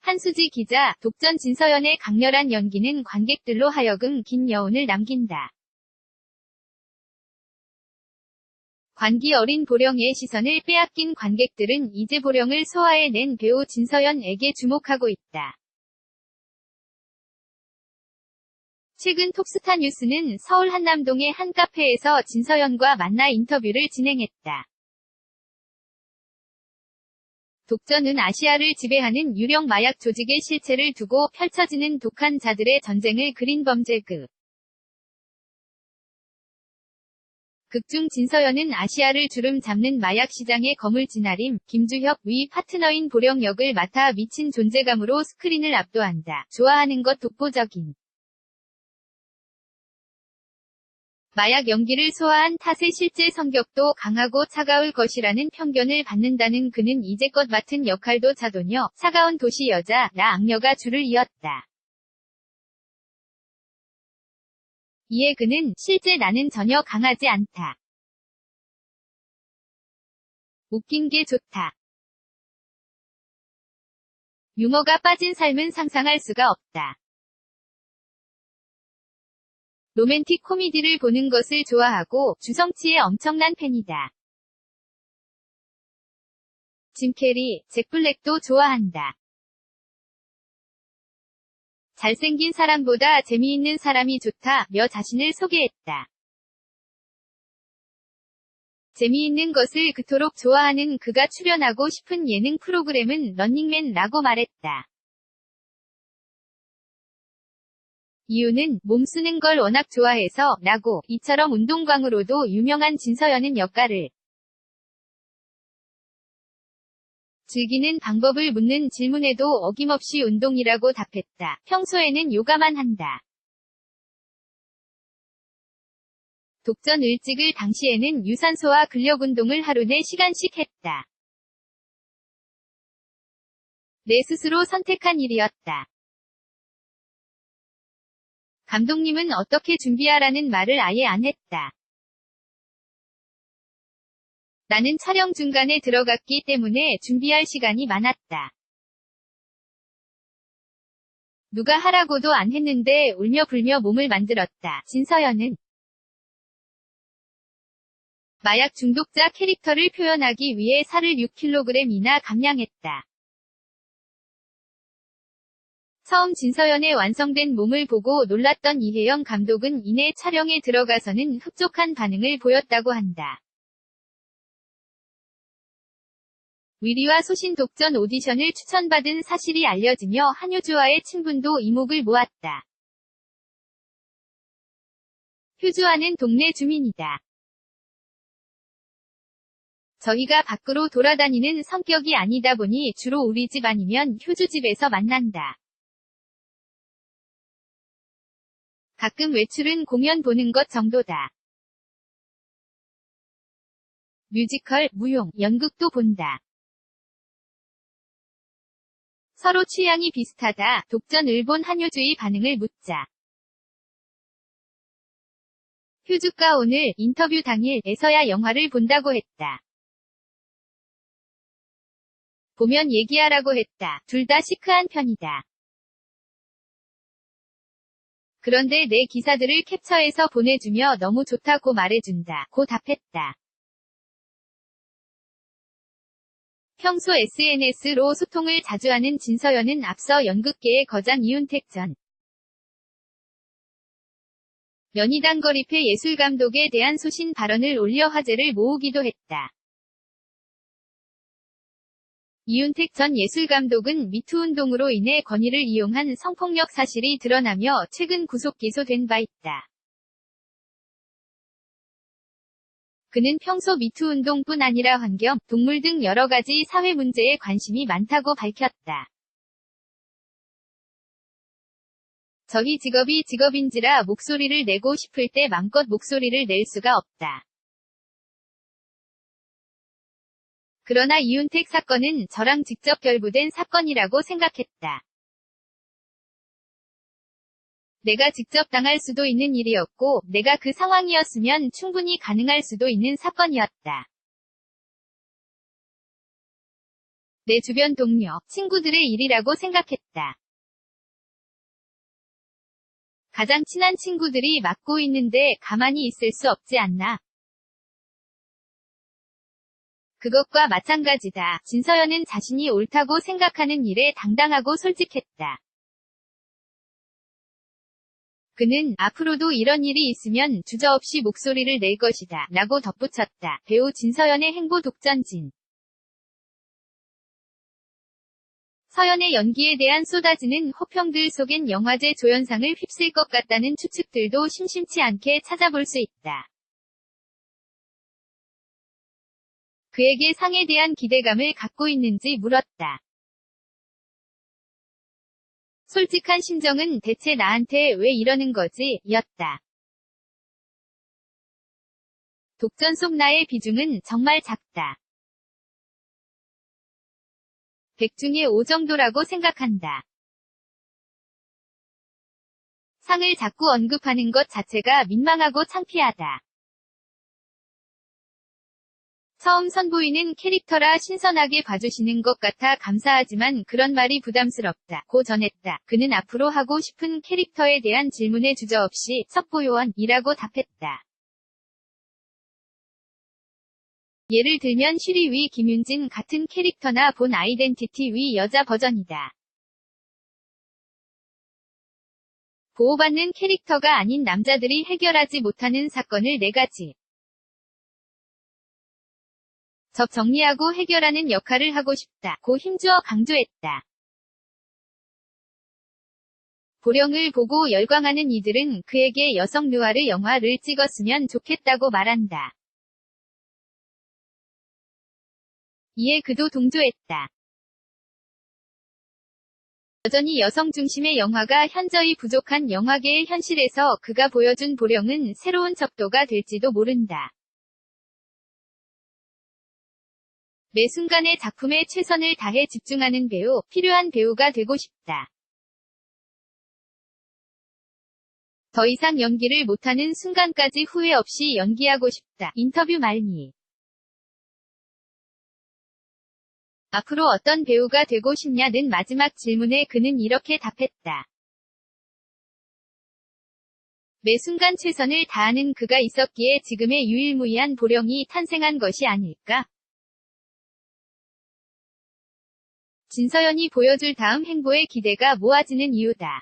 한수지 기자, 독전 진서연의 강렬한 연기는 관객들로 하여금 긴 여운을 남긴다. 관기 어린 보령의 시선을 빼앗긴 관객들은 이제 보령을 소화해낸 배우 진서연에게 주목하고 있다. 최근 톱스타 뉴스는 서울 한남동의 한 카페에서 진서연과 만나 인터뷰를 진행했다. 독전은 아시아를 지배하는 유령 마약 조직의 실체를 두고 펼쳐지는 독한 자들의 전쟁을 그린 범죄극. 극중 진서연은 아시아를 주름 잡는 마약 시장의 거물지나림, 김주혁 위 파트너인 보령 역을 맡아 미친 존재감으로 스크린을 압도한다. 좋아하는 것 독보적인 마약 연기를 소화한 탓에 실제 성격도 강하고 차가울 것이라는 편견을 받는다는 그는 이제껏 맡은 역할도 자도녀, 차가운 도시 여자, 나 악녀가 줄을 이었다. 이에 그는 실제 나는 전혀 강하지 않다. 웃긴 게 좋다. 유머가 빠진 삶은 상상할 수가 없다. 로맨틱 코미디를 보는 것을 좋아하고 주성치의 엄청난 팬이다. 짐 캐리, 잭 블랙도 좋아한다. 잘생긴 사람보다 재미있는 사람이 좋다며 자신을 소개했다. 재미있는 것을 그토록 좋아하는 그가 출연하고 싶은 예능 프로그램은 런닝맨라고 말했다. 이유는 몸 쓰는 걸 워낙 좋아해서 라고 이처럼 운동광으로도 유명한 진서연은 역할을 즐기는 방법을 묻는 질문에도 어김없이 운동이라고 답했다. 평소에는 요가만 한다. 독전을 찍을 당시에는 유산소와 근력운동을 하루 4시간씩 했다. 내 스스로 선택한 일이었다. 감독님은 어떻게 준비하라는 말을 아예 안 했다. 나는 촬영 중간에 들어갔기 때문에 준비할 시간이 많았다. 누가 하라고도 안 했는데 울며 불며 몸을 만들었다. 진서연은 마약 중독자 캐릭터를 표현하기 위해 살을 6kg이나 감량했다. 처음 진서연의 완성된 몸을 보고 놀랐던 이혜영 감독은 이내 촬영에 들어가서는 흡족한 반응을 보였다고 한다. 위리와 소신 독전 오디션을 추천받은 사실이 알려지며 한효주와의 친분도 이목을 모았다. 효주와는 동네 주민이다. 저희가 밖으로 돌아다니는 성격이 아니다 보니 주로 우리 집 아니면 효주 집에서 만난다. 가끔 외출은 공연 보는 것 정도다. 뮤지컬, 무용, 연극도 본다. 서로 취향이 비슷하다. 독전을 본 한효주의 반응을 묻자. 효주가 오늘 인터뷰 당일에서야 영화를 본다고 했다. 보면 얘기하라고 했다. 둘 다 시크한 편이다. 그런데 내 기사들을 캡처해서 보내주며 너무 좋다고 말해준다. 고 답했다. 평소 SNS로 소통을 자주 하는 진서연은 앞서 연극계의 거장 이윤택 전 연희당-거리패 예술감독에 대한 소신 발언을 올려 화제를 모으기도 했다. 이윤택 전 예술감독은 미투 운동으로 인해 권위를 이용한 성폭력 사실이 드러나며 최근 구속 기소된 바 있다. 그는 평소 미투 운동뿐 아니라 환경, 동물 등 여러 가지 사회 문제에 관심이 많다고 밝혔다. 저희 직업이 직업인지라 목소리를 내고 싶을 때 맘껏 목소리를 낼 수가 없다. 그러나 이윤택 사건은 저랑 직접 결부된 사건이라고 생각했다. 내가 직접 당할 수도 있는 일이었고, 내가 그 상황이었으면 충분히 가능할 수도 있는 사건이었다. 내 주변 동료, 친구들의 일이라고 생각했다. 가장 친한 친구들이 맡고 있는데 가만히 있을 수 없지 않나. 그것과 마찬가지다. 진서연은 자신이 옳다고 생각하는 일에 당당하고 솔직했다. 그는 앞으로도 이런 일이 있으면 주저없이 목소리를 낼 것이다. 라고 덧붙였다. 배우 진서연의 행보 독전진. 서연의 연기에 대한 쏟아지는 호평들 속엔 영화제 조연상을 휩쓸 것 같다는 추측들도 심심치 않게 찾아볼 수 있다. 그에게 상에 대한 기대감을 갖고 있는지 물었다. 솔직한 심정은 대체 나한테 왜 이러는 거지? 였다. 독전 속 나의 비중은 정말 작다. 100 중에 5 정도라고 생각한다. 상을 자꾸 언급하는 것 자체가 민망하고 창피하다. 처음 선보이는 캐릭터라 신선하게 봐주시는 것 같아 감사하지만 그런 말이 부담스럽다. 고 전했다. 그는 앞으로 하고 싶은 캐릭터에 대한 질문에 주저없이 첩보요원이라고 답했다. 예를 들면 쉬리 위 김윤진 같은 캐릭터나 본 아이덴티티 위 여자 버전이다. 보호받는 캐릭터가 아닌 남자들이 해결하지 못하는 사건을 4가지 정리하고 해결하는 역할을 하고 싶다. 고 힘주어 강조했다. 보령을 보고 열광하는 이들은 그에게 여성 느와르 영화를 찍었으면 좋겠다고 말한다. 이에 그도 동조했다. 여전히 여성 중심의 영화가 현저히 부족한 영화계의 현실에서 그가 보여준 보령은 새로운 척도가 될지도 모른다. 매 순간의 작품에 최선을 다해 집중하는 배우, 필요한 배우가 되고 싶다. 더 이상 연기를 못하는 순간까지 후회 없이 연기하고 싶다. 인터뷰 말미. 앞으로 어떤 배우가 되고 싶냐는 마지막 질문에 그는 이렇게 답했다. 매 순간 최선을 다하는 그가 있었기에 지금의 유일무이한 보령이 탄생한 것이 아닐까? 진서연이 보여줄 다음 행보에 기대가 모아지는 이유다.